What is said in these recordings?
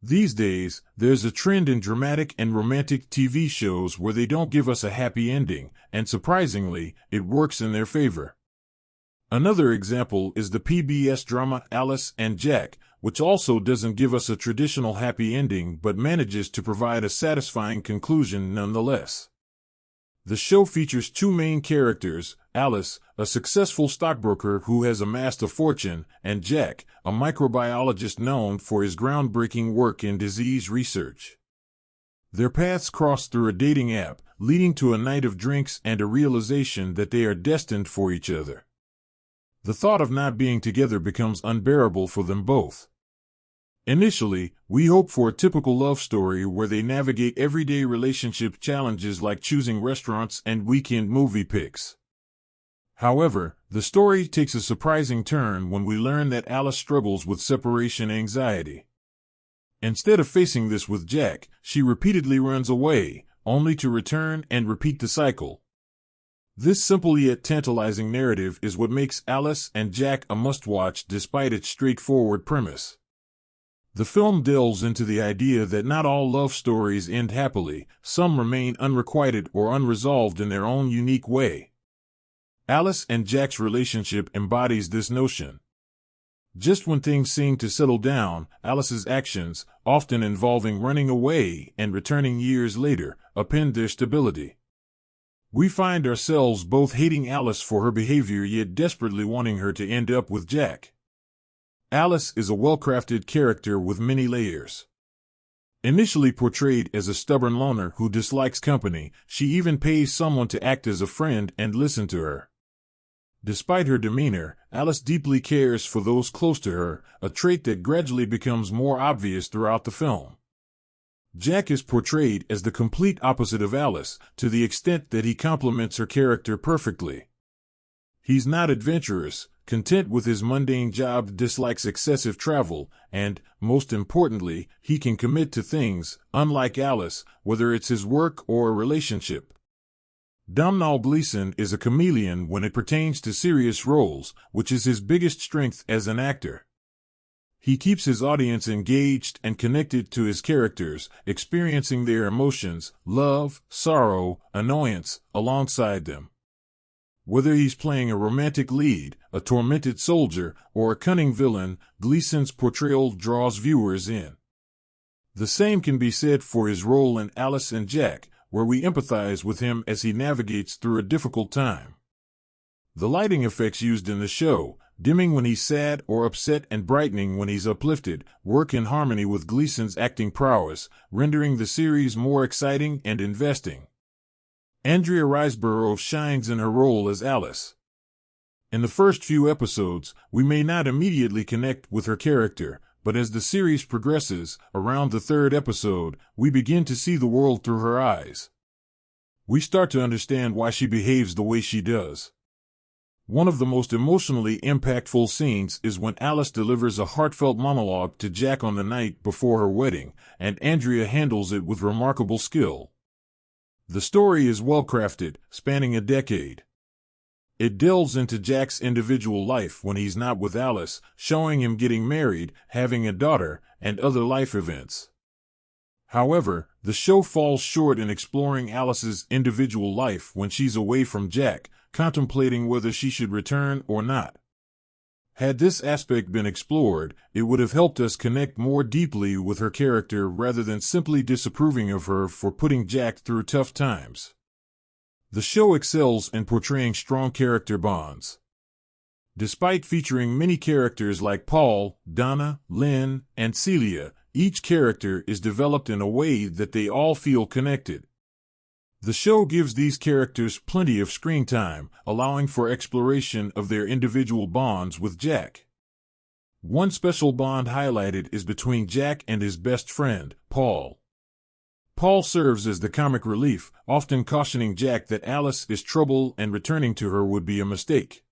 These days, there's a trend in dramatic and romantic TV shows where they don't give us a happy ending, and surprisingly, it works in their favor. Another example is the PBS drama Alice and Jack, which also doesn't give us a traditional happy ending but manages to provide a satisfying conclusion nonetheless. The show features two main characters, Alice, a successful stockbroker who has amassed a fortune, and Jack, a microbiologist known for his groundbreaking work in disease research. Their paths cross through a dating app, leading to a night of drinks and a realization that they are destined for each other. The thought of not being together becomes unbearable for them both. Initially, we hope for a typical love story where they navigate everyday relationship challenges like choosing restaurants and weekend movie picks. However, the story takes a surprising turn when we learn that Alice struggles with separation anxiety. Instead of facing this with Jack, she repeatedly runs away, only to return and repeat the cycle. This simple yet tantalizing narrative is what makes Alice and Jack a must-watch despite its straightforward premise. The film delves into the idea that not all love stories end happily, some remain unrequited or unresolved in their own unique way. Alice and Jack's relationship embodies this notion. Just when things seem to settle down, Alice's actions, often involving running away and returning years later, upend their stability. We find ourselves both hating Alice for her behavior yet desperately wanting her to end up with Jack. Alice is a well-crafted character with many layers. Initially portrayed as a stubborn loner who dislikes company, she even pays someone to act as a friend and listen to her. Despite her demeanor, Alice deeply cares for those close to her, a trait that gradually becomes more obvious throughout the film. Jack is portrayed as the complete opposite of Alice, to the extent that he complements her character perfectly. He's not adventurous, content with his mundane job, dislikes excessive travel, and, most importantly, he can commit to things, unlike Alice, whether it's his work or a relationship. Domhnall Gleeson is a chameleon when it pertains to serious roles, which is his biggest strength as an actor. He keeps his audience engaged and connected to his characters, experiencing their emotions, love, sorrow, annoyance, alongside them. Whether he's playing a romantic lead, a tormented soldier, or a cunning villain, Gleeson's portrayal draws viewers in. The same can be said for his role in Alice and Jack, where we empathize with him as he navigates through a difficult time. The lighting effects used in the show, dimming when he's sad or upset and brightening when he's uplifted, work in harmony with Gleeson's acting prowess, rendering the series more exciting and investing. Andrea Riseborough shines in her role as Alice. In the first few episodes, we may not immediately connect with her character, but as the series progresses, around the third episode, we begin to see the world through her eyes. We start to understand why she behaves the way she does. One of the most emotionally impactful scenes is when Alice delivers a heartfelt monologue to Jack on the night before her wedding, and Andrea handles it with remarkable skill. The story is well-crafted, spanning a decade. It delves into Jack's individual life when he's not with Alice, showing him getting married, having a daughter, and other life events. However, the show falls short in exploring Alice's individual life when she's away from Jack, contemplating whether she should return or not. Had this aspect been explored, it would have helped us connect more deeply with her character rather than simply disapproving of her for putting Jack through tough times. The show excels in portraying strong character bonds. Despite featuring many characters like Paul, Donna, Lynn, and Celia, each character is developed in a way that they all feel connected. The show gives these characters plenty of screen time, allowing for exploration of their individual bonds with Jack. One special bond highlighted is between Jack and his best friend, Paul. Paul serves as the comic relief, often cautioning Jack that Alice is trouble and returning to her would be a mistake.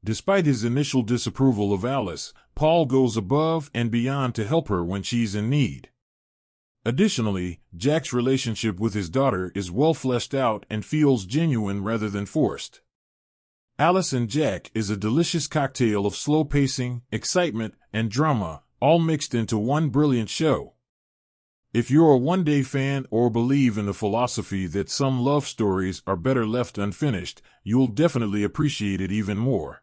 Despite his initial disapproval of Alice, Paul goes above and beyond to help her when she's in need. Additionally, Jack's relationship with his daughter is well fleshed out and feels genuine rather than forced. Alice and Jack is a delicious cocktail of slow pacing, excitement, and drama, all mixed into one brilliant show. If you're a one-day fan or believe in the philosophy that some love stories are better left unfinished, you'll definitely appreciate it even more.